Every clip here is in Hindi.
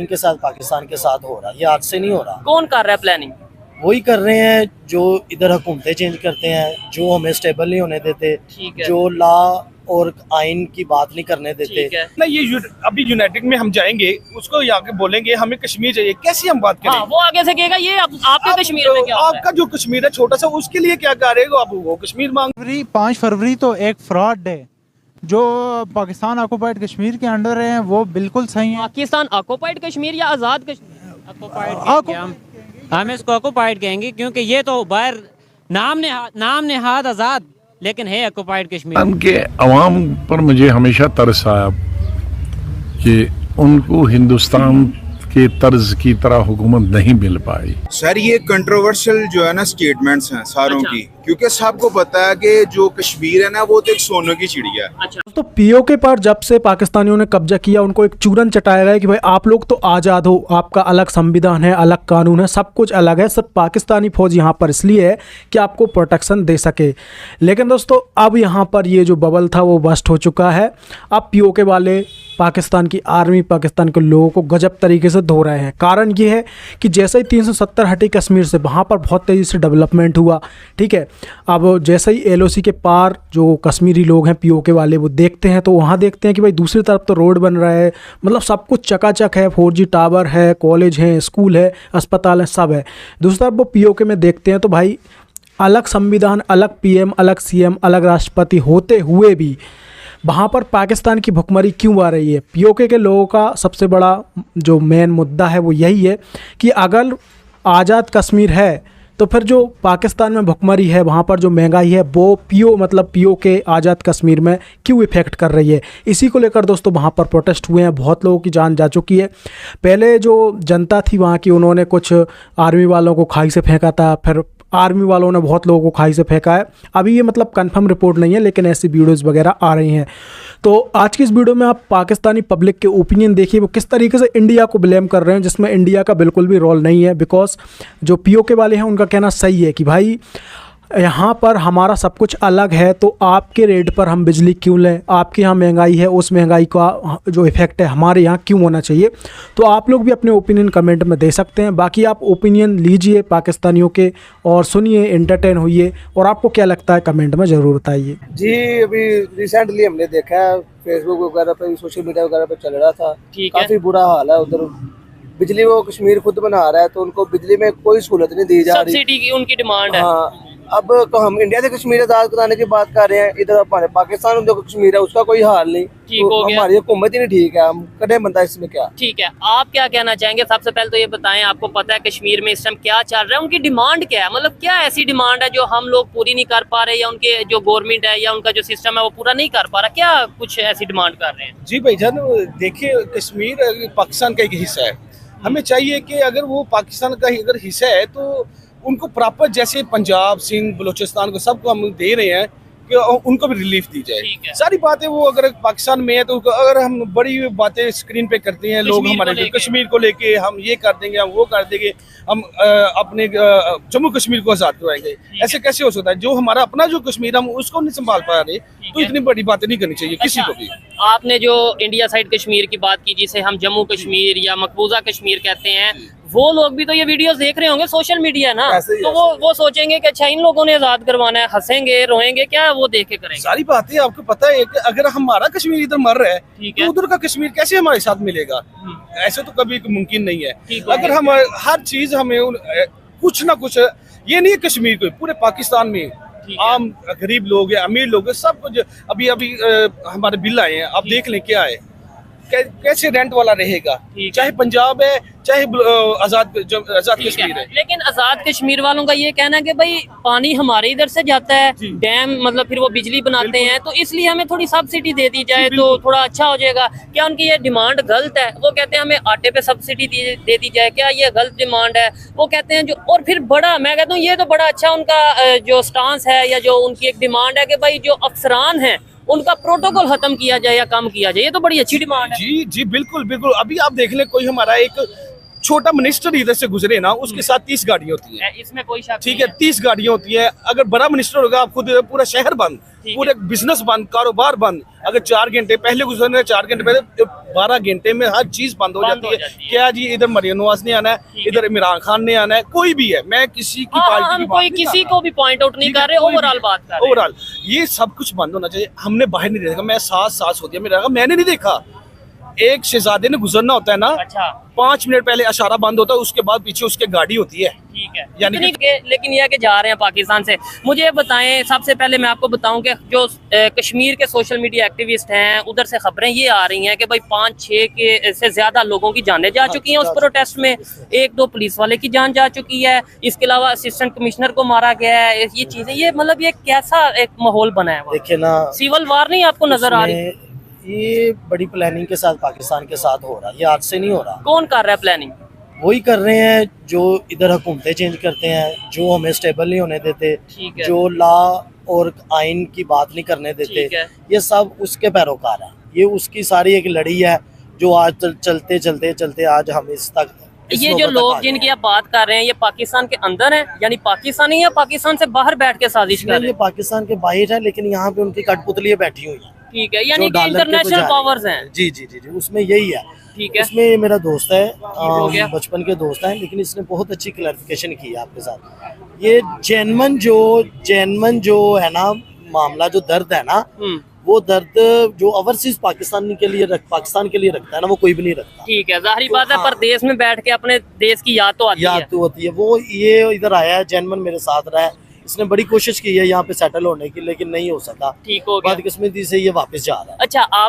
के साथ पाकिस्तान के साथ हो रहा है, ये आज से नहीं हो रहा। कौन कर रहा है प्लानिंग? वही कर रहे हैं जो इधर हुकूमतें चेंज करते हैं, जो हमें स्टेबल नहीं होने देते, ठीक है। जो लॉ और आइन की बात नहीं करने देते। ठीक है ना ये अभी यूनाइटेड में हम जाएंगे, उसको आके बोलेंगे हमें कश्मीर चाहिए, कैसी हम बात करें? हाँ, वो आगे से कहेगा ये आपके कश्मीर में क्या हो रहा है? आपका जो कश्मीर है छोटा सा, उसके लिए क्या करेगा? आप वो कश्मीर मांग 5 फरवरी तो एक फ्रॉड है। जो पाकिस्तान ऑक्युपाइड कश्मीर के अंडर है वो बिल्कुल सही है। पाकिस्तान ऑक्युपाइड कश्मीर या आजाद कश्मीर? हम इसको ऑक्युपाइड कहेंगे क्योंकि ये तो बाहर नाम नेहाद आज़ाद, लेकिन है ऑक्युपाइड कश्मीर। उनके अवाम पर मुझे हमेशा तरस आया कि उनको हिंदुस्तान के तर्ज की तरह हुकूमत नहीं मिल पाई। सर ये कंट्रोवर्शियल जो है ना स्टेटमेंट्स हैं सारों अच्छा। की, क्योंकि सबको पता है कि जो कश्मीर है ना वो तो एक सोने की चिड़िया है। अच्छा, तो पीओके पर जब से पाकिस्तानियों ने कब्जा किया उनको एक चूरन चटाया गया कि भाई आप लोग तो आज़ाद हो, आपका अलग संविधान है, अलग कानून है, सब कुछ अलग है, सिर्फ पाकिस्तानी फौज यहाँ पर इसलिए है कि आपको प्रोटेक्शन दे सके। लेकिन दोस्तों अब यहाँ पर ये जो बबल था वो बस्ट हो चुका है। अब पीओके वाले पाकिस्तान की आर्मी, पाकिस्तान के लोगों को गजब तरीके से धो रहे हैं। कारण ये है कि जैसे ही 370 हटी कश्मीर से, वहाँ पर बहुत तेज़ी से डेवलपमेंट हुआ, ठीक है। अब जैसे ही एलओसी के पार जो कश्मीरी लोग हैं पीओके वाले वो देखते हैं, तो वहाँ देखते हैं कि भाई दूसरी तरफ तो रोड बन रहा है, मतलब सब कुछ चकाचक है, 4G टावर है, कॉलेज है, स्कूल है, अस्पताल है, सब है। दूसरी तरफ वो पीओके में देखते हैं तो भाई अलग संविधान, अलग पीएम, अलग सीएम, अलग राष्ट्रपति होते हुए भी वहाँ पर पाकिस्तान की भुखमरी क्यों आ रही है? पीओके के लोगों का सबसे बड़ा जो मेन मुद्दा है वो यही है कि अगर आज़ाद कश्मीर है तो फिर जो पाकिस्तान में भुखमरी है, वहाँ पर जो महंगाई है, वो पीओके आज़ाद कश्मीर में क्यों इफ़ेक्ट कर रही है? इसी को लेकर दोस्तों वहाँ पर प्रोटेस्ट हुए हैं, बहुत लोगों की जान जा चुकी है। पहले जो जनता थी वहाँ की, उन्होंने कुछ आर्मी वालों को खाई से फेंका था, फिर आर्मी वालों ने बहुत लोगों को खाई से फेंका है। अभी ये मतलब कंफर्म रिपोर्ट नहीं है, लेकिन ऐसी वीडियोस वगैरह आ रही हैं। तो आज की इस वीडियो में आप पाकिस्तानी पब्लिक के ओपिनियन देखिए, वो किस तरीके से इंडिया को ब्लेम कर रहे हैं, जिसमें इंडिया का बिल्कुल भी रोल नहीं है। बिकॉज जो पीओके वाले हैं उनका कहना सही है कि भाई यहाँ पर हमारा सब कुछ अलग है, तो आपके रेट पर हम बिजली क्यों लें? आपके यहाँ महंगाई है, उस महंगाई का जो इफ़ेक्ट है हमारे यहाँ क्यों होना चाहिए? तो आप लोग भी अपने ओपिनियन कमेंट में दे सकते हैं। बाकी आप ओपिनियन लीजिए पाकिस्तानियों के और सुनिए, एंटरटेन होइए, और आपको क्या लगता है कमेंट में ज़रूर बताइए। जी अभी रिसेंटली हमने देखा है फेसबुक वगैरह पे, सोशल मीडिया वगैरह पे चल रहा था, काफी बुरा हाल है उधर। बिजली वो कश्मीर खुद बना रहा है, तो उनको बिजली में कोई सहूलत नहीं दी जा रही। सब्सिडी की उनकी डिमांड है। हाँ, अब तो हम इंडिया से कश्मीर आजाद कराने की बात कर रहे हैं, इधर हमारे पाकिस्तान में जो कश्मीर है उसका कोई हाल नहीं। ठीक तो हो गया। हमारी हुकूमत ही नहीं ठीक है, हम करें बंदा इसमें क्या? ठीक है, आप क्या कहना चाहेंगे? सबसे पहले तो ये बताएं, आपको पता है कश्मीर में इस टाइम क्या चल रहा है? उनकी डिमांड क्या है? मतलब क्या ऐसी डिमांड है जो हम लोग पूरी नहीं कर पा रहे, या उनके जो गवर्नमेंट है या उनका जो सिस्टम है वो पूरा नहीं कर पा रहा? क्या कुछ ऐसी डिमांड कर रहे हैं? जी भाईजान, देखिए कश्मीर पाकिस्तान का एक हिस्सा है। हमें चाहिए कि अगर वो पाकिस्तान का अगर हिस्सा है तो उनको प्रॉपर, जैसे पंजाब, सिंध, बलूचिस्तान को सबको हम दे रहे हैं, कि उनको भी रिलीफ दी जाए। सारी बातें वो अगर पाकिस्तान में है तो अगर हम बड़ी बातें स्क्रीन पे करते हैं लोग हमारे कश्मीर को लेके, हम ये कर देंगे, हम वो कर देंगे, हम अपने जम्मू कश्मीर को आजाद करवाएंगे, ऐसे कैसे हो सकता है? जो हमारा अपना जो कश्मीर हम उसको नहीं संभाल पा रहे, तो इतनी बड़ी बातें नहीं करनी चाहिए किसी को भी। आपने जो इंडिया साइड कश्मीर की बात की, जिसे हम जम्मू कश्मीर या मकबूजा कश्मीर कहते हैं, वो लोग भी तो ये वीडियोस देख रहे होंगे, सोशल मीडिया ना, तो वो सोचेंगे कि अच्छा इन लोगों ने आजाद करवाना है, हंसेंगे रोएंगे, क्या वो देख के करेंगे? सारी बातें आपको पता है कि अगर हमारा कश्मीर इधर मर रहा है तो उधर का कश्मीर कैसे हमारे साथ मिलेगा? ऐसे तो कभी मुमकिन नहीं है। अगर हम हर चीज हमें कुछ ना कुछ, ये नहीं है कश्मीर को, पूरे पाकिस्तान में आम गरीब लोग हैं, अमीर लोग हैं, सब कुछ। अभी हमारे बिल आए हैं, आप देख लें क्या है, कैसे रेंट वाला रहेगा, चाहे पंजाब है चाहे आजाद कश्मीर है। लेकिन आजाद कश्मीर वालों का ये कहना है कि भाई पानी हमारे इधर से जाता है, डैम मतलब फिर वो बिजली बनाते हैं, तो इसलिए हमें थोड़ी सब्सिडी दे दी जाए तो थोड़ा अच्छा हो जाएगा। क्या उनकी ये डिमांड गलत है? वो कहते हैं हमें आटे पे सब्सिडी दे दी जाए, क्या ये गलत डिमांड है? वो कहते हैं जो, और फिर बड़ा, मैं कहता हूँ ये तो बड़ा अच्छा उनका जो स्टांस है, या जो उनकी एक डिमांड है कि भाई जो अफसरान है उनका प्रोटोकॉल खत्म किया जाए या कम किया जाए, ये तो बड़ी अच्छी डिमांड है। जी जी बिल्कुल बिल्कुल। अभी आप देख ले, कोई हमारा एक छोटा मिनिस्टर इधर से गुजरे ना, उसके साथ 30 गाड़ियां होती हैं, इसमें कोई शक ठीक नहीं है, 30 गाड़ियां होती है। अगर बड़ा मिनिस्टर होगा, आप खुद पूरा शहर बंद, ठीक पूरे बिजनेस बंद, कारोबार बंद। अगर 4 घंटे पहले गुजरने, 4 घंटे पहले 12 घंटे में हर चीज बंद हो जाती है। क्या जी इधर मरियम नवाज ने आना है, इधर इमरान खान ने आना है, कोई भी है, मैं किसी की पार्टी हम की कोई बात नहीं किसी कर को भी पॉइंट आउट नहीं कर रहे, ओवरऑल बात कर रहे हैं। ओवरऑल ये सब कुछ बंद होना चाहिए। हमने बाहर नहीं देखा, मैं सास होती है मेरा, मैंने नहीं देखा। एक शहजादे ने गुजरना होता है ना, अच्छा 5 मिनट पहले इशारा बंद होता है, उसके बाद पीछे उसके गाड़ी होती है। ठीक है, यानी लेकिन यह कि जा रहे हैं पाकिस्तान से। मुझे ये बताएं, सबसे पहले मैं आपको बताऊं कि जो कश्मीर के सोशल मीडिया एक्टिविस्ट हैं, उधर से खबरें ये आ रही हैं कि भाई 5-6 के से ज्यादा लोगों की जानें जा चुकी हैं उस प्रोटेस्ट में, 1-2 पुलिस वाले की जान जा चुकी है, इसके अलावा असिस्टेंट कमिश्नर को मारा गया है। ये चीजें, ये मतलब ये कैसा एक माहौल बना है? देखिए ना, सिविल वार नहीं आपको नजर आ रही? ये बड़ी प्लानिंग के साथ पाकिस्तान के साथ हो रहा है, ये आज से नहीं हो रहा। कौन कर रहा है प्लानिंग? वही कर रहे हैं जो इधर हुकूमतें चेंज करते हैं, जो हमें स्टेबल नहीं होने देते, ठीक है। जो लॉ और आइन की बात नहीं करने देते, ठीक है। ये सब उसके पैरोकार हैं। ये उसकी सारी एक लड़ी है जो आज चलते चलते चलते आज हम इस तक ये जो लोग जिनकी आप बात कर रहे हैं, ये पाकिस्तान के अंदर हैं, यानी पाकिस्तानी या पाकिस्तान से बाहर बैठ के साजिश कर रहे ये हैं? पाकिस्तान के बाहर है, लेकिन यहाँ पे उनकी कठपुतलियां बैठी हुई हैं। ठीक है, यानी कि जो डॉलर के इंटरनेशनल पुजारी पावर्स हैं। जी जी जी जी, उसमें यही है। ठीक है, इसमें ये मेरा दोस्त है, हो गया। बचपन के दोस्त हैं, लेकिन इसने बहुत अच्छी क्लैरिफिकेशन की है आपके साथ। ये जेनमन जो है ना मामला, जो दर्द है ना, वो दर्द जो ओवरसीज पाकिस्तान के लिए रखता है ना, वो कोई भी नहीं रखता। ठीक है, जाहिर बात है, परदेश में बैठ के अपने देश की याद तो आती है। याद तो होती है। वो ये इधर आया है, जेनमन मेरे साथ रहा है, इसने बड़ी कोशिश की है यहाँ पे सेटल होने की, लेकिन नहीं हो सका। ठीक हो गया। बदकिस्मती से ये वापस जा रहा है। अच्छा, आप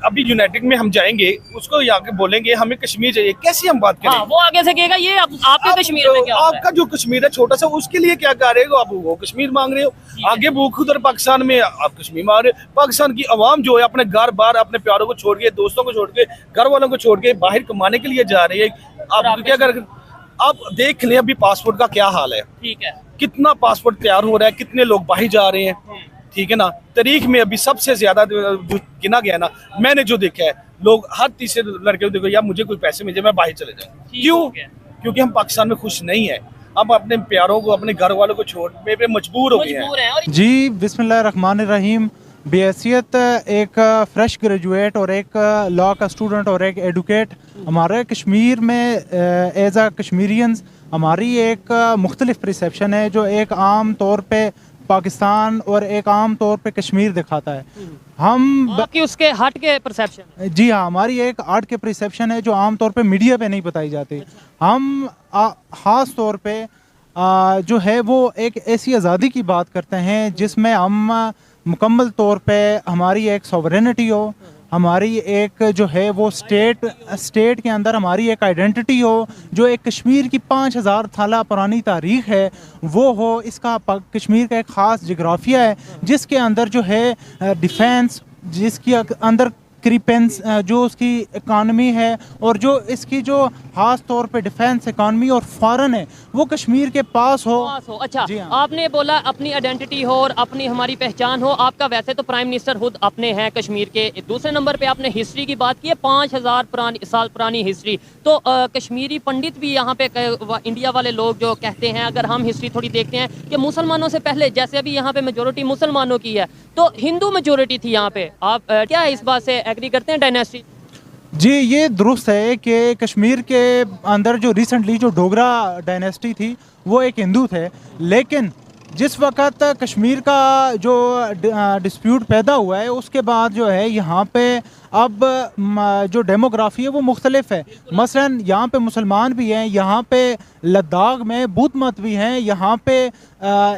अभी यूनाइटेड में हम जाएंगे, उसको आके बोलेंगे हमें कश्मीर चाहिए, कैसी हम बात करें? हाँ, वो आगे से कहेगा ये आपके कश्मीर में क्या हो रहा है? आपका जो कश्मीर है छोटा सा, उसके लिए क्या कर रहे हो आप? वो कश्मीर मांग रहे हो, आगे भूख उधर पाकिस्तान में, आप कश्मीर मांग रहे हो। पाकिस्तान की आवाम जो है अपने घर बार, अपने प्यारों को छोड़ के, दोस्तों को छोड़ के, घर वालों को छोड़ के बाहर कमाने के लिए जा रही है। आप क्या कर, आप देख लें अभी पासपोर्ट का क्या हाल है। ठीक है, कितना पासपोर्ट तैयार हो रहा है, कितने लोग बाहर जा रहे हैं, ठीक है ना। तारीख में अभी सबसे ज्यादा जो गिना गया ना, मैंने जो देखा है, लोग हर तीसरे लड़के को देखो यार मुझे कोई पैसे मिल जाए मैं बाहर चले जाऊँ। क्यों? क्योंकि हम पाकिस्तान में खुश नहीं है। हम अपने प्यारों को, अपने घर वालों को छोड़ने पे मजबूर हो गए हैं। जी बिस्मिल्लाहिर्रहमानिर्रहीम। बेहैसियत एक फ़्रेश ग्रेजुएट और एक लॉ का स्टूडेंट और एक एडवोकेट, हमारे कश्मीर में एज आ कश्मीरियंस हमारी एक मुख्तलिफ परसेप्शन है, जो एक आम तौर पे पाकिस्तान और एक आम तौर पे कश्मीर दिखाता है। हम आपकी उसके हट के परसेप्शन? जी हाँ, हमारी एक आर्ट के परसेप्शन है जो आम तौर पे मीडिया पे नहीं बताई जाती। हम ख़ास तौर पे जो है वो एक ऐसी आज़ादी की बात करते हैं जिसमें हम मुकम्मल तौर पे हमारी एक सॉवरेनिटी हो, हमारी एक जो है वो स्टेट के अंदर हमारी एक आइडेंटिटी हो, जो एक कश्मीर की 5000 साल पुरानी तारीख़ है वो हो। इसका कश्मीर का एक ख़ास जोग्राफिया है जिसके अंदर जो है डिफेंस, जिसके अंदर क्रिपेंस जो उसकी इकानमी है, और जो इसकी जो ख़ास तौर पे डिफेंस इकानमी और फॉरेन है वो कश्मीर के पास हो। अच्छा, जी हाँ। आपने बोला अपनी आइडेंटिटी हो और अपनी हमारी पहचान हो। आपका वैसे तो प्राइम मिनिस्टर खुद अपने हैं कश्मीर के। दूसरे नंबर पे आपने हिस्ट्री की बात की है, 5000 साल पुरानी हिस्ट्री। तो कश्मीरी पंडित भी यहाँ पे इंडिया वाले लोग जो कहते हैं, अगर हम हिस्ट्री थोड़ी देखते हैं कि मुसलमानों से पहले, जैसे अभी यहाँ पे मेजोरिटी मुसलमानों की है, तो हिंदू मेजोरिटी थी यहाँ पे। आप क्या इस बात से एग्री करते हैं? डायनेस्टी जी, ये दुरुस्त है कि कश्मीर के अंदर जो रिसेंटली जो डोगरा डायनेस्टी थी वो एक हिंदू थे, लेकिन जिस वक्त कश्मीर का जो डिस्प्यूट पैदा हुआ है उसके बाद जो है यहाँ पे अब जो डेमोग्राफी है वो मुख्तलिफ है। मसलन यहाँ पे मुसलमान भी हैं, यहाँ पे लद्दाख में बुद्ध मत भी हैं, यहाँ पे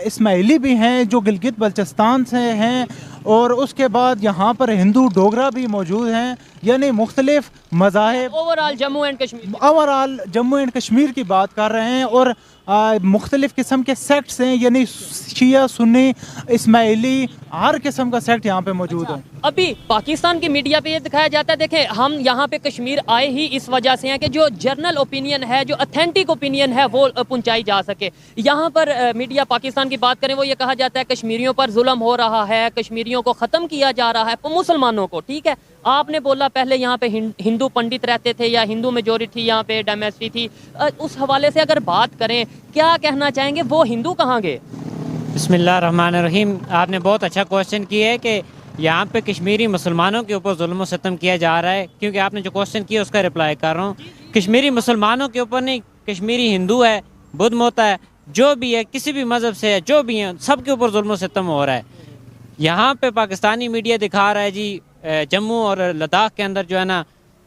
इस्माइली भी हैं जो गिलगित बल्चिस्तान से हैं, और उसके बाद यहाँ पर हिंदू डोगरा भी मौजूद हैं, यानी मुख्तलिफ मज़ाहिब। Overall Jammu and Kashmir, overall Jammu and Kashmir की बात कर रहे हैं, और मुख्तलिफ किस्म के सेक्ट्स हैं, यानी शिया, सुन्नी, इस्माइली, हर किस्म का सेक्ट यहाँ पे मौजूद है। अभी पाकिस्तान की मीडिया पे ये दिखाया जाता है, देखें हम यहाँ पे कश्मीर आए ही इस वजह से हैं कि जो जर्नल ओपिनियन है, जो अथेंटिक ओपिनियन है वो पहुँचाई जा सके। यहाँ पर मीडिया पाकिस्तान की बात करें, वो ये कहा जाता है कश्मीरियों पर जुल्म हो रहा है, कश्मीरियों को ख़त्म किया जा रहा है, मुसलमानों को। ठीक है, आपने बोला पहले यहाँ पे हिंदू पंडित रहते थे या हिंदू मेजोरिटी यहाँ पे डायनेस्टी थी, उस हवाले से अगर बात करें, क्या कहना चाहेंगे वो हिंदू कहाँ गए? बिस्मिल्लाहिर्रहमानिर्रहीम। आपने बहुत अच्छा क्वेश्चन किया है कि यहाँ पे कश्मीरी मुसलमानों के ऊपर जुल्म सितम किया जा रहा है, क्योंकि आपने जो क्वेश्चन किया उसका रिप्लाई कर रहा हूँ। कश्मीरी मुसलमानों के ऊपर नहीं, कश्मीरी हिंदू है, बुद्ध मत है, जो भी है, किसी भी मज़हब से है, जो भी है, सब के ऊपर जुल्म सितम हो रहा है। यहाँ पे पाकिस्तानी मीडिया दिखा रहा है जी जम्मू और लद्दाख के अंदर जो है ना,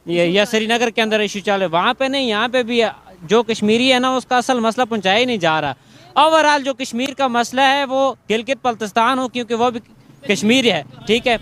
या श्रीनगर के अंदर इशू चल रहे, वहाँ पे नहीं, यहाँ पे भी जो कश्मीरी है ना उसका असल मसला पहुँचाया ही नहीं जा रहा। ओवरऑल जो कश्मीर का मसला है वो गिलगित बल्तिस्तान हो, क्योंकि वो भी कश्मीर है। ठीक है,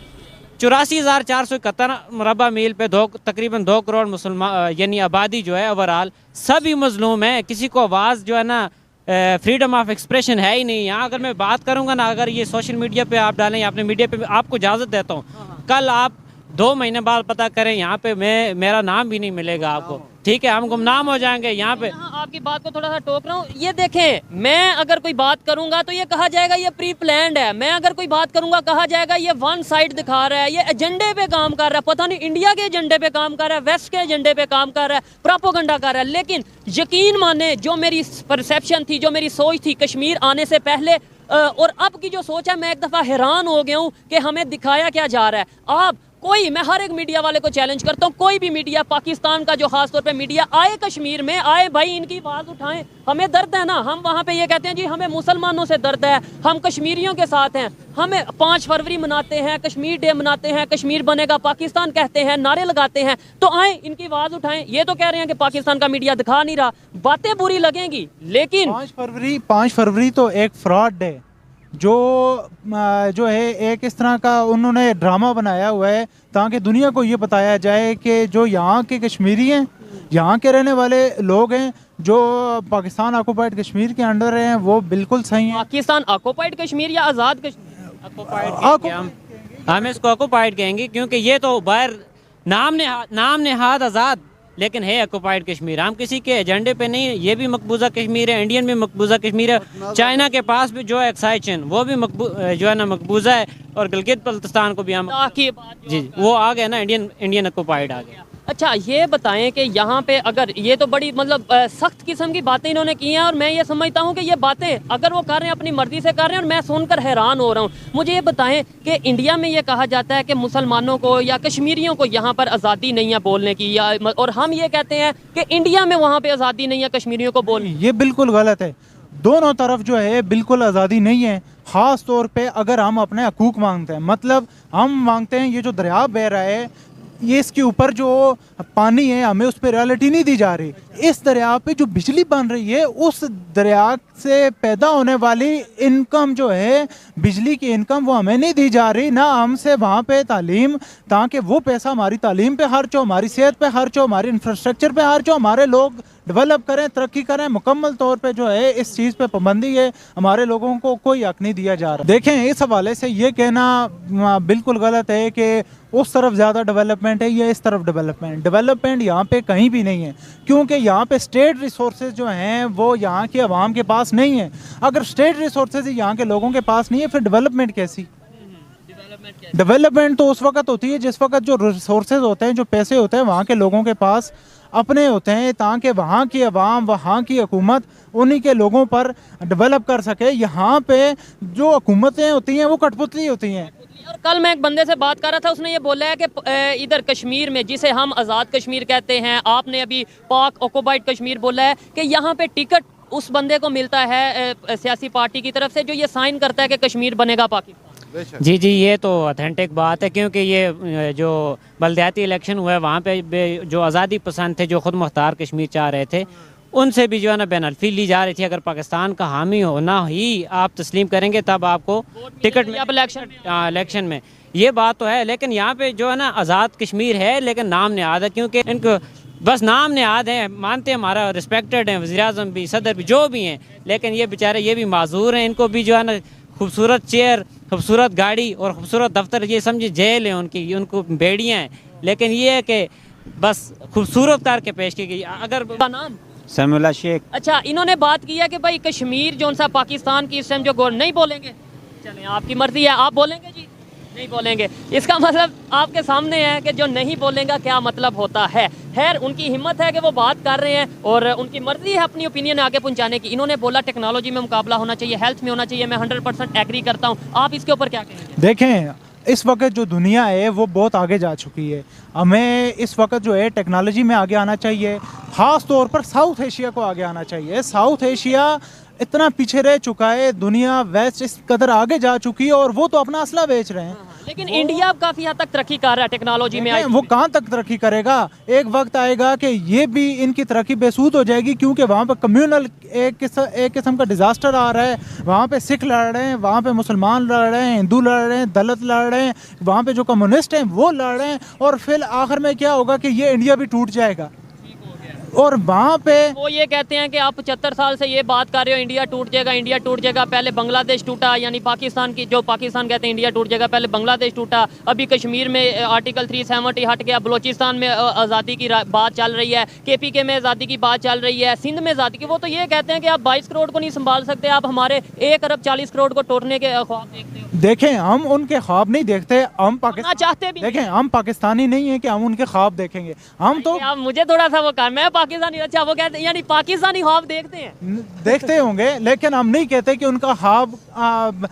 84,471 मुरबा मील पे तकरीबन 2 करोड़ मुसलमान यानी आबादी जो है ओवरऑल सभी मजलूम है। किसी को आवाज़ जो है ना फ्रीडम ऑफ एक्सप्रेशन है ही नहीं। यहाँ अगर मैं बात करूँगा ना, अगर ये सोशल मीडिया पे आप डालें, अपने मीडिया पे आपको इजाज़त देता हूँ, कल आप 2 महीने बाद पता करें यहाँ पे मेरा नाम भी नहीं मिलेगा आपको। ठीक है, हम गुमनाम हो जाएंगे यहाँ पे। आपकी बात को थोड़ा सा टोक रहा हूँ, ये देखें, मैं अगर कोई बात करूंगा तो ये कहा जाएगा ये प्री प्लान्ड है, मैं अगर कोई बात करूंगा कहा जाएगा ये वन साइड दिखा रहा है, ये एजेंडे पे काम कर रहा है, पता नहीं इंडिया के एजेंडे पे काम कर रहा है, वेस्ट के एजेंडे पे काम कर रहा है, प्रोपोगंडा कर रहा है। लेकिन यकीन माने, जो मेरी परसेप्शन थी, जो मेरी सोच थी कश्मीर आने से पहले और अब की जो सोच है, मैं एक दफ़ा हैरान हो गया हूँ कि हमें दिखाया क्या जा रहा है। आप कोई, मैं हर एक मीडिया वाले को चैलेंज करता हूँ, कोई भी मीडिया, पाकिस्तान का जो खास तौर पे मीडिया आए कश्मीर में, आए भाई, इनकी आवाज़ उठाएं। हमें दर्द है ना, हम वहाँ पे ये कहते हैं जी हमें मुसलमानों से दर्द है, हम कश्मीरियों के साथ हैं, हमें 5 फरवरी मनाते हैं, कश्मीर डे मनाते हैं, कश्मीर बनेगा पाकिस्तान कहते हैं, नारे लगाते हैं, तो आए इनकी आवाज़ उठाएं। ये तो कह रहे हैं कि पाकिस्तान का मीडिया दिखा नहीं रहा, बातें बुरी लगेंगी, लेकिन 5 फरवरी तो एक फ्रॉड है, जो है एक इस तरह का उन्होंने ड्रामा बनाया हुआ है ताकि दुनिया को ये बताया जाए कि जो यहाँ के कश्मीरी हैं, यहाँ के रहने वाले लोग हैं, जो पाकिस्तान ऑक्युपाइड कश्मीर के अंडर हैं, वो बिल्कुल सही हैं। पाकिस्तान ऑक्युपाइड कश्मीर या आज़ाद कश्मीर? हम इसको ऑक्युपाइड कहेंगे, क्योंकि ये तो बाहर नाम नेहाद आज़ाद, लेकिन है ऑक्युपाइड कश्मीर। हम किसी के एजेंडे पे नहीं, ये भी मकबूजा कश्मीर है, इंडियन भी मकबूजा कश्मीर है, चाइना के पास भी जो है एक्साइचन वो भी जो है ना मकबूजा है, और गिलगित बल्तिस्तान को भी हम जी वो आ गया ना, इंडियन ऑक्युपाइड आ गया। अच्छा, ये बताएं कि यहाँ पे अगर ये तो बड़ी मतलब सख्त किस्म की बातें इन्होंने की हैं, और मैं ये समझता हूँ कि ये बातें अगर वो कर रहे हैं अपनी मर्जी से कर रहे हैं, और मैं सुनकर हैरान हो रहा हूँ। मुझे ये बताएं कि इंडिया में ये कहा जाता है कि मुसलमानों को या कश्मीरियों को यहाँ पर आज़ादी नहीं है बोलने की, या और हम ये कहते हैं कि इंडिया में वहाँ पर आज़ादी नहीं है कश्मीरियों को बोलने। ये बिल्कुल गलत है, दोनों तरफ जो है बिल्कुल आज़ादी नहीं है। ख़ास तौर पर अगर हम अपने हकूक़ मांगते हैं, मतलब हम मांगते हैं ये जो दरिया बह रहा है, ये इसके ऊपर जो पानी है हमें उस पर रॉयल्टी नहीं दी जा रही, इस दरिया पे जो बिजली बन रही है उस दरिया से पैदा होने वाली इनकम जो है, बिजली की इनकम, वो हमें नहीं दी जा रही, ना हमसे वहाँ पे तालीम, ताकि वो पैसा हमारी तालीम पे खर्च हो, हमारी सेहत पे खर्च हो, हमारी इंफ्रास्ट्रक्चर पे खर्च हो, हमारे लोग डेवलप करें, तरक्की करें। मुकम्मल तौर पे जो है इस चीज़ पे पाबंदी है, हमारे लोगों को कोई हक नहीं दिया जा रहा। देखें, इस हवाले से ये कहना बिल्कुल गलत है कि उस तरफ ज़्यादा डेवलपमेंट है या इस तरफ डेवलपमेंट यहाँ पे कहीं भी नहीं है, क्योंकि यहाँ पे स्टेट रिसोर्सेज जो हैं वो यहाँ के अवाम के पास नहीं है। अगर स्टेट रिसोर्सेज यहाँ के लोगों के पास नहीं है, फिर डेवलपमेंट कैसी? डेवलपमेंट तो उस वक्त होती है जिस वक्त जो रिसोर्सेज होते हैं, जो पैसे होते हैं, वहाँ के लोगों के पास अपने होते हैं, ताकि वहाँ की अवाम, वहाँ की हुकूमत उन्हीं के लोगों पर डेवलप कर सके। यहाँ पे जो हुकूमतें होती हैं वो कठपुतली होती हैं। और कल मैं एक बंदे से बात कर रहा था, उसने ये बोला है कि इधर कश्मीर में, जिसे हम आज़ाद कश्मीर कहते हैं, आपने अभी पाक ऑक्युपाइड कश्मीर बोला है, कि यहाँ पे टिकट उस बंदे को मिलता है सियासी पार्टी की तरफ से जो ये साइन करता है कि कश्मीर बनेगा पाकिस्तान। जी, ये तो ऑथेंटिक बात है, क्योंकि ये जो बलदियाती इलेक्शन हुआ है वहाँ पे जो आज़ादी पसंद थे, जो खुद मुख्तार कश्मीर चाह रहे थे, उनसे भी जो है ना बेनल्फी ली जा रही थी। अगर पाकिस्तान का हामी होना ही आप तस्लीम करेंगे तब आपको टिकट इलेक्शन में, ये बात तो है। लेकिन यहाँ पे जो है ना आज़ाद कश्मीर है, लेकिन नाम नेहाद है, क्योंकि इनको बस नाम नेहाद है, मानते हैं हमारा रिस्पेक्टेड है, वज़ीर आज़म भी, सदर भी, जो भी हैं, लेकिन ये बेचारे ये भी माजूर हैं, इनको भी जो है ना खूबसूरत चेयर, खूबसूरत गाड़ी और खूबसूरत दफ्तर, ये समझे जेल है उनकी, उनको बेड़ियाँ हैं, लेकिन ये है कि बस खूबसूरत करके पेश की गई। अगर नाम समीउल्लाह शेख। अच्छा, इन्होंने बात की है कि भाई कश्मीर जो सा पाकिस्तान की इस टाइम जो गौर नहीं बोलेंगे, चलें आपकी मर्जी है, आप बोलेंगे जी? नहीं बोलेंगे। इसका मतलब आपके सामने है कि जो नहीं बोलेगा क्या मतलब होता है। खैर, उनकी हिम्मत है कि वो बात कर रहे हैं और उनकी मर्जी है अपनी ओपिनियन आगे पहुंचाने की। इन्होंने बोला टेक्नोलॉजी में मुकाबला होना चाहिए, हेल्थ में होना चाहिए, मैं 100% एग्री करता हूँ। आप इसके ऊपर क्या कहेंगे? देखें, इस वक्त जो दुनिया है वो बहुत आगे जा चुकी है। हमें इस वक्त जो है टेक्नोलॉजी में आगे आना चाहिए, ख़ास तौर पर साउथ एशिया को आगे आना चाहिए। साउथ एशिया इतना पीछे रह चुका है, दुनिया वेस्ट इस कदर आगे जा चुकी है और वो तो अपना असला बेच रहे हैं। लेकिन इंडिया काफ़ी हद तक तरक्की कर रहा है टेक्नोलॉजी में। वो कहाँ तक तरक्की करेगा? एक वक्त आएगा कि ये भी इनकी तरक्की बेसूद हो जाएगी, क्योंकि वहाँ पर कम्युनल एक किस्म का डिज़ास्टर आ रहा है। वहाँ पे सिख लड़ रहे हैं, वहाँ पे मुसलमान लड़ रहे हैं, हिंदू लड़ रहे हैं, दलित लड़ रहे हैं, वहाँ पे जो कम्युनिस्ट हैं वो लड़ रहे हैं, और फिर आखिर में क्या होगा कि ये इंडिया भी टूट जाएगा। और वहाँ पे वो ये कहते हैं कि आप 75 साल से ये बात कर रहे हो इंडिया टूट जाएगा, इंडिया टूट जाएगा। पहले बांग्लादेश टूटा, यानी पाकिस्तान की, जो पाकिस्तान कहते हैं इंडिया टूट जाएगा, पहले बांग्लादेश टूटा, अभी कश्मीर में आर्टिकल 370 हट गया, बलोचिस्तान में आज़ादी की बात चल रही है, KPK में आज़ादी की बात चल रही है, सिंध में आज़ादी की। वो तो ये कहते हैं कि आप 22 करोड़ को नहीं संभाल सकते, आप हमारे 1 अरब 40 करोड़ को तोड़ने के ख्वाब देखते हो। देखें, हम उनके ख्वाब नहीं देखते, हम पाकिस्तान चाहते भी। देखें, हम पाकिस्तानी नहीं है कि हम उनके ख्वाब देखेंगे। हम तो आप मुझे थोड़ा सा वो कर, मैं पाकिस्तानी, अच्छा वो कहते हैं यानी पाकिस्तानी ख्वाब देखते हैं, देखते होंगे, लेकिन हम नहीं कहते कि उनका ख्वाब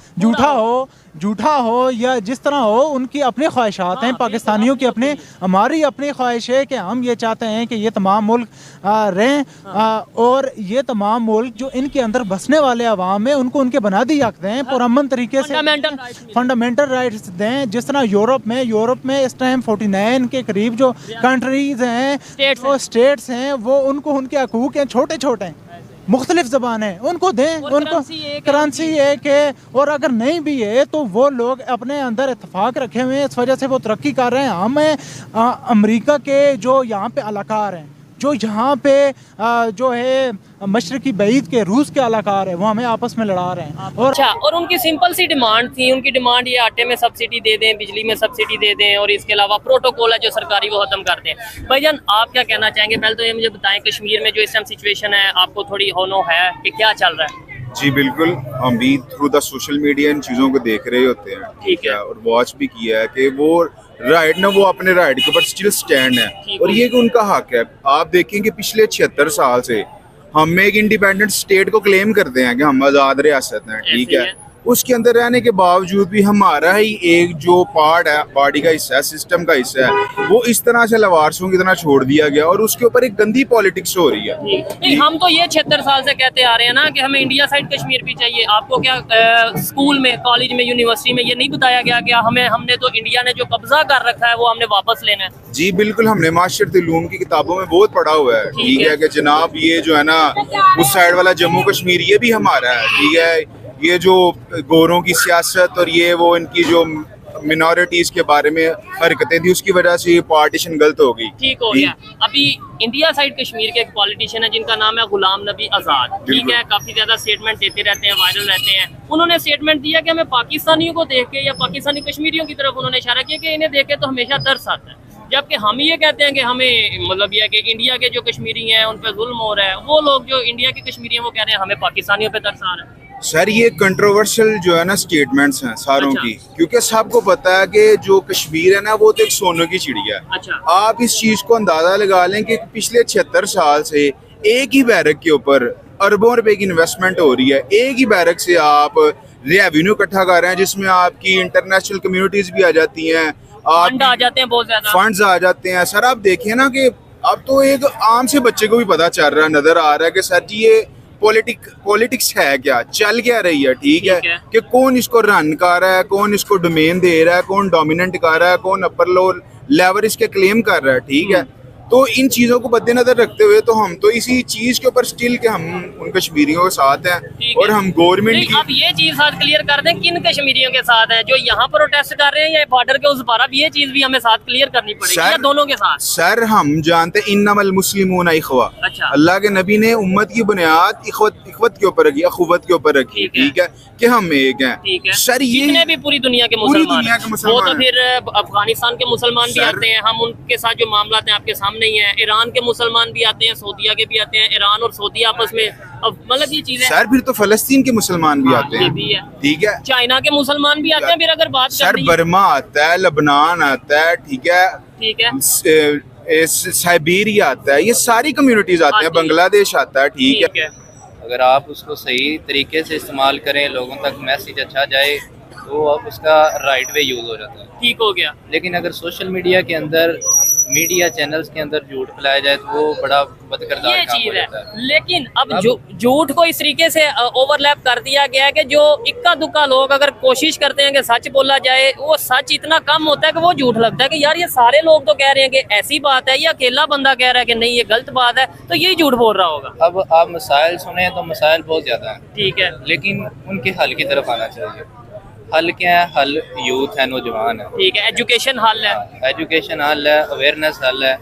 झूठा हो या जिस तरह हो। उनकी अपनी ख्वाहिशात हैं, पाकिस्तानियों की अपनी, हमारी अपनी ख्वाहिश है कि हम ये चाहते हैं कि ये तमाम मुल्क रहें, और ये तमाम मुल्क जो इनके अंदर बसने वाले अवाम है उनको उनके बुनियादी हक दें, पुरअमन तरीके से फंडामेंटल राइट्स दें। जिस तरह यूरोप में इस टाइम 49 के करीब जो कंट्रीज हैं, स्टेट्स हैं, वो उनको उनके हकूक हैं, छोटे छोटे हैं, मुख्तलिफ ज़बान है, उनको दें, उनको करेंसी एक है। और अगर नहीं भी है तो वो लोग अपने अंदर इत्तेफाक रखे हुए हैं, इस वजह से वो तरक्की कर रहे हैं। हमें अमेरिका के जो यहाँ पे अलाकार हैं, जो यहाँ पे जो है मशरकी बईद के रूस के अलाकार है, वो हमें आपस में लड़ा रहे हैं। और अच्छा, और उनकी सिंपल सी डिमांड थी, उनकी डिमांड ये आटे में सब्सिडी दे दें, बिजली में सब्सिडी दे दें, और इसके अलावा प्रोटोकॉल है जो सरकारी वो खत्म कर दें। भाईजान, आप क्या कहना चाहेंगे? पहले तो ये मुझे बताएं, कश्मीर में जो इस टाइम सिचुएशन है, आपको थोड़ी होनो है कि क्या चल रहा है? जी बिल्कुल, हम भी थ्रू द सोशल मीडिया इन चीज़ों को देख रहे होते हैं, ठीक है, और वॉच भी किया है कि वो राइट ना, वो अपने राइट के ऊपर स्टिल स्टैंड है, और ये कि उनका हक है। आप देखें कि पिछले 76 साल से हम एक इंडिपेंडेंट स्टेट को क्लेम करते हैं कि हम आज़ाद रियासत हैं, ठीक है। उसके अंदर रहने के बावजूद भी हमारा ही एक जो पार्ट है, बॉडी का हिस्सा है, सिस्टम का हिस्सा है, वो इस तरह से लवारसों की तरह छोड़ दिया गया, और उसके ऊपर एक गंदी पॉलिटिक्स हो रही है। नहीं, हम तो ये 76 साल से कहते आ रहे हैं ना कि हमें इंडिया साइड कश्मीर भी चाहिए। आपको क्या स्कूल में, कॉलेज में, यूनिवर्सिटी में ये नहीं बताया गया कि हमने तो इंडिया ने जो कब्जा कर रखा है वो हमने वापस लेना है? जी बिल्कुल, हमने माशरत उलूम की किताबों में बहुत पढ़ा हुआ है, ठीक है, कि जनाब ये जो है ना उस साइड वाला जम्मू कश्मीर ये भी हमारा है, ठीक है। ये जो गोरों की सियासत और ये वो इनकी जो मिनॉरिटीज के बारे में हरकतें थी, उसकी वजह से ये पार्टीशन गलत हो गई, ठीक हो गया। अभी इंडिया साइड कश्मीर के एक पॉलिटिशियन है जिनका नाम है गुलाम नबी आज़ाद, ठीक है, काफी ज्यादा स्टेटमेंट देते रहते हैं, वायरल रहते हैं। उन्होंने स्टेटमेंट दिया कि हमें पाकिस्तानियों को देख के या पाकिस्तानी कश्मीरियों की तरफ उन्होंने इशारा किया कि इन्हें देख के तो हमेशा तरस आता है, जबकि हम ये कहते हैं कि हमें मतलब ये है कि इंडिया के जो कश्मीरी हैं उन पर जुल्म हो रहा है। वो लोग जो इंडिया के कश्मीरी हैं वो कह रहे हैं हमें पाकिस्तानियों पे तरस आ रहा है। सर, ये कंट्रोवर्शियल जो है ना स्टेटमेंट्स हैं सारों की, क्योंकि सबको पता है कि जो कश्मीर है ना वो तो एक सोने की चिड़िया है। अच्छा। आप इस चीज को अंदाजा लगा लें कि पिछले 76 साल से एक ही बैरक के ऊपर अरबों रुपए की इन्वेस्टमेंट हो रही है। एक ही बैरक से आप रेवेन्यू इकट्ठा कर रहे हैं, जिसमें आपकी इंटरनेशनल कम्युनिटीज भी आ जाती हैं, फंड आ जाते हैं, बहुत ज्यादा फंड्स आ जाते हैं। सर आप देखिए ना कि अब तो एक आम से बच्चे को भी पता चल रहा है, नजर आ रहा है कि सर जी ये पॉलिटिक्स है क्या, चल क्या रही है, ठीक है, कि कौन इसको रन कर रहा है, कौन इसको डोमेन दे रहा है, कौन डोमिनेंट कर रहा है, कौन अपर लो लेवल इसके क्लेम कर रहा है, ठीक है। तो इन चीज़ों को मद्देनजर रखते हुए तो हम तो इसी चीज़ के ऊपर स्टिल के हम उन कश्मीरियों के साथ हैं, ठीक और है। हम गवर्नमेंट नहीं, की अब ये चीज साथ क्लियर कर दें किन कश्मीरियों के साथ है जो यहाँ प्रोटेस्ट कर रहे हैं या बॉर्डर के उस पार, अब ये चीज भी हमें साथ क्लियर करनी पड़ेगी या दोनों के साथ? सर हम जानते हैं इन्नमल मुस्लिमून इखवा, अच्छा। अल्लाह के नबी ने उम्मत की बुनियाद इखवत के ऊपर रखी, अखुवत के ऊपर रखी, ठीक है कि हम एक हैं। ठीक है। सर ये जितने भी पूरी दुनिया के पूरी मुसलमान दुनिया के वो मुसलमान तो फिर अफगानिस्तान के मुसलमान भी सर- आते हैं, हम उनके साथ जो मामला हैं आपके सामने ही हैं। ईरान के मुसलमान भी आते हैं, सऊदीया के भी आते हैं, ईरान और सऊदी आपस में, अब मतलब ये चीजें सर फिर तो फलस्तीन के मुसलमान भी आते ये हैं, भी है। ठीक है। चाइना के मुसलमान भी आते हैं। फिर अगर बात सर करनी है, बर्मा आता है, लबनान आता है, ठीक है, ठीक है, साइबेरिया आता है, ये सारी कम्युनिटीज आते हैं, आती है। बांग्लादेश आता है, ठीक है। ठीक है। अगर आप उसको सही तरीके से इस्तेमाल करें, लोगों तक मैसेज अच्छा जाए, तो अब उसका राइट वे यूज़ हो जाता है। ठीक हो गया। लेकिन अगर सोशल मीडिया के अंदर, मीडिया चैनल्स के अंदर झूठ फैलाया जाए तो वो बड़ा बदकिरदार ये काम हो चीज है। जाता है। लेकिन अब झूठ को इस तरीके से ओवरलैप कर दिया गया है कि जो इक्का दुक्का लोग अगर कोशिश करते हैं कि सच बोला जाए, वो सच इतना कम होता है कि वो झूठ लगता है कि यार ये सारे लोग तो कह रहे हैं कि ऐसी बात है, या अकेला बंदा कह रहा है कि नहीं ये गलत बात है, तो यही झूठ बोल रहा होगा। अब आप मसाइल सुने तो मसाइल बहुत ज़्यादा हैं, ठीक है, लेकिन उनके हल की तरफ आना चाहिए। हल क्या है? हल यूथ है, नौजवान है, ठीक है, एजुकेशन हल है। एजुकेशन हल है, अवेयरनेस हल है।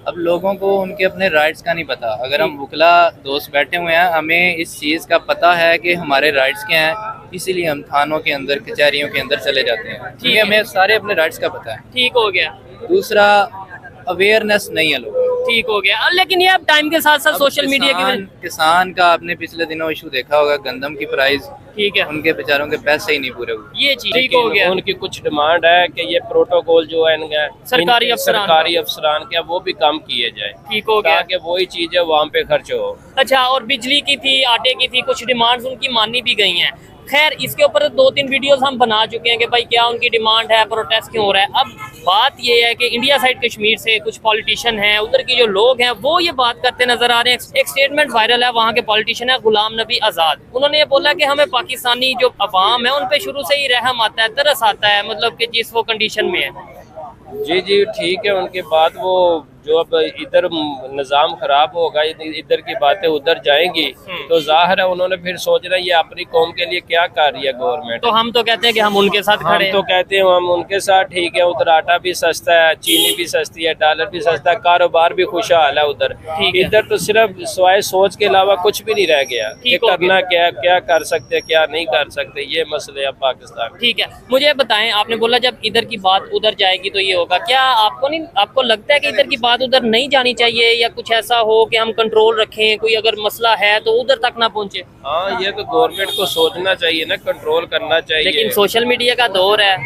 अब लोगों को उनके अपने राइट्स का नहीं पता। अगर हम वकला दोस्त बैठे हुए हैं, हमें इस चीज़ का पता है कि हमारे राइट्स क्या हैं, इसीलिए हम थानों के अंदर, कचहरियों के अंदर चले जाते हैं, ठीक है, हमें सारे अपने राइट्स का पता है। ठीक हो गया। दूसरा, अवेयरनेस नहीं है लोगों को। ठीक हो गया। लेकिन ये अब टाइम के साथ साथ अब सोशल मीडिया की वजह, किसान का आपने पिछले दिनों इशू देखा होगा, गंदम की प्राइस, ठीक है, उनके बेचारों के पैसे ही नहीं पूरे हुए। ये चीज ठीक हो गया। उनकी कुछ डिमांड है कि ये प्रोटोकॉल जो है सरकारी अफसरान के वो भी कम किए जाए, ठीक हो गया। ताकि वही चीजें वहाँ पे खर्च हो। अच्छा, और बिजली की थी, आटे की थी, कुछ डिमांड्स उनकी मानी भी गई हैं। खैर, इसके ऊपर 2-3 वीडियोस हम बना चुके हैं कि भाई क्या उनकी डिमांड है, प्रोटेस्ट क्यों हो रहा है। अब बात ये है कि इंडिया साइड कश्मीर से कुछ पॉलिटिशियन हैं, उधर के जो लोग हैं वो ये बात करते नजर आ रहे हैं। एक स्टेटमेंट वायरल है, वहाँ के पॉलिटिशियन है गुलाम नबी आज़ाद, उन्होंने ये बोला कि हमें पाकिस्तानी जो अवाम है उन पे शुरू से ही रहम आता है, तरस आता है, मतलब कि जिस वो कंडीशन में है। जी जी ठीक है, उनके बाद वो जो अब इधर निज़ाम खराब होगा, इधर की बातें उधर जाएंगी, तो जाहिर है उन्होंने फिर सोचना ये अपनी कौम के लिए क्या कर रही है गवर्नमेंट। तो हम तो कहते हैं कि हम उनके साथ खड़े हम तो कहते हैं हम उनके साथ, ठीक है, उधर आटा भी सस्ता है, चीनी भी सस्ती है, डॉलर भी सस्ता है, कारोबार भी खुशहाल है उधर। इधर तो सिर्फ सिवाय सोच के अलावा कुछ भी नहीं रह गया कि करना क्या, क्या कर सकते क्या नहीं कर सकते, ये मसले अब पाकिस्तान। ठीक है, मुझे बताएं, आपने बोला जब इधर की बात उधर जाएगी तो ये होगा, क्या आपको लगता है कि इधर की बात उधर नहीं जानी चाहिए, या कुछ ऐसा हो कि हम कंट्रोल रखें, कोई अगर मसला है तो उधर तक ना पहुंचे? हाँ, ये तो गवर्नमेंट को सोचना चाहिए ना, कंट्रोल करना चाहिए। लेकिन सोशल मीडिया का दौर है,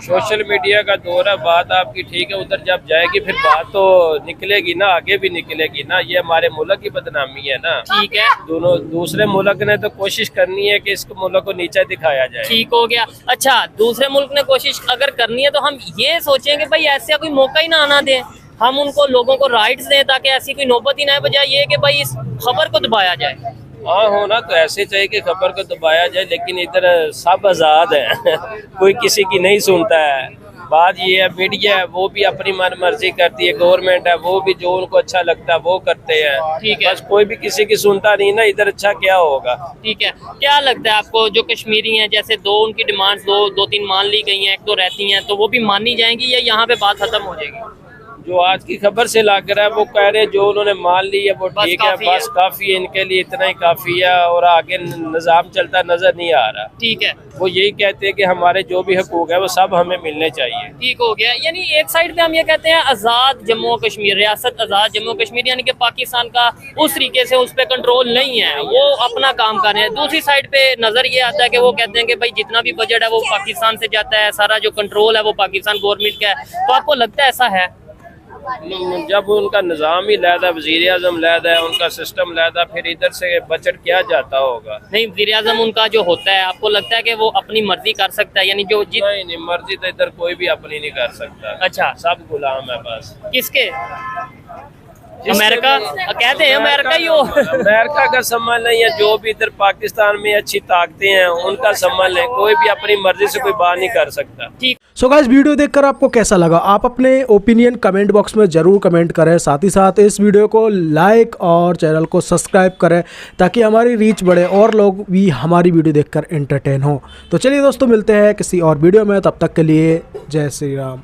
सोशल मीडिया का दौर है, बात आपकी ठीक है, उधर जब जाएगी फिर बात तो निकलेगी ना, आगे भी निकलेगी ना, ये हमारे मुल्क की बदनामी है ना। ठीक है, दोनों दूसरे मुल्क ने तो कोशिश करनी है कि इस मुल्क को नीचा दिखाया जाए। ठीक हो गया। अच्छा, दूसरे मुल्क ने कोशिश अगर करनी है तो हम ये सोचें कि भाई ऐसा कोई मौका ही ना आना दें, हम उनको लोगों को राइट्स दें ताकि ऐसी कोई नौबत ही ना आए, बजाय ये कि भाई इस खबर को दबाया जाए। हाँ, होना तो ऐसे चाहिए कि खबर को दबाया जाए, लेकिन इधर सब आज़ाद है कोई किसी की नहीं सुनता है। बात ये है, मीडिया है वो भी अपनी मन मर्जी करती है, गवर्नमेंट है वो भी जो उनको अच्छा लगता है वो करते हैं, ठीक है, बस कोई भी किसी की सुनता नहीं ना, इधर अच्छा क्या होगा। ठीक है, क्या लगता है आपको जो कश्मीरी हैं, जैसे उनकी डिमांड्स दो तीन मान ली गई हैं, एक दो रहती हैं, तो वो भी माननी जाएंगी या यहाँ पे बात खत्म हो जाएगी? जो आज की खबर से लग रहा है वो कह रहे हैं जो उन्होंने मान ली है वो ठीक है, बस काफी है, इनके लिए इतना ही काफी है, और आगे निज़ाम चलता नजर नहीं आ रहा। ठीक है, वो यही कहते हैं कि हमारे जो भी हकूक है वो सब हमें मिलने चाहिए। ठीक हो गया। यानी एक साइड पे हम ये कहते हैं आज़ाद जम्मू कश्मीर, रियासत आज़ाद जम्मू कश्मीर, यानी कि पाकिस्तान का उस तरीके से उस पर कंट्रोल नहीं है, वो अपना काम कर रहे हैं। दूसरी साइड पे नज़र ये आता है कि वो कहते हैं कि भाई जितना भी बजट है वो पाकिस्तान से जाता है, सारा जो कंट्रोल है वो पाकिस्तान गवर्नमेंट का है। तो आपको लगता है ऐसा है? जब उनका निज़ाम ही लैदा, वज़ीर आज़म लैदा है, उनका सिस्टम लैदा, फिर इधर से बजट क्या जाता होगा? नहीं, वज़ीर आज़म उनका जो होता है, आपको लगता है कि वो अपनी मर्जी कर सकता है, यानी जो नहीं, मर्जी तो इधर कोई भी अपनी नहीं कर सकता। अच्छा, सब गुलाम है बस। किसके? अमेरिका कहते हैं अमेरिका ही हो। अमेरिका का संभाल नहीं है, जो भी इधर पाकिस्तान में अच्छी ताकतें हैं उनका संभाल है, कोई भी अपनी मर्जी से कोई बात नहीं कर सकता। ठीक। सो गाइस, वीडियो देखकर आपको कैसा लगा? आप अपने ओपिनियन कमेंट बॉक्स में ज़रूर कमेंट करें। साथ ही साथ इस वीडियो को लाइक और चैनल को सब्सक्राइब करें ताकि हमारी रीच बढ़े और लोग भी हमारी वीडियो देखकर एंटरटेन हो। तो चलिए दोस्तों, मिलते हैं किसी और वीडियो में, तब तक के लिए जय श्री राम।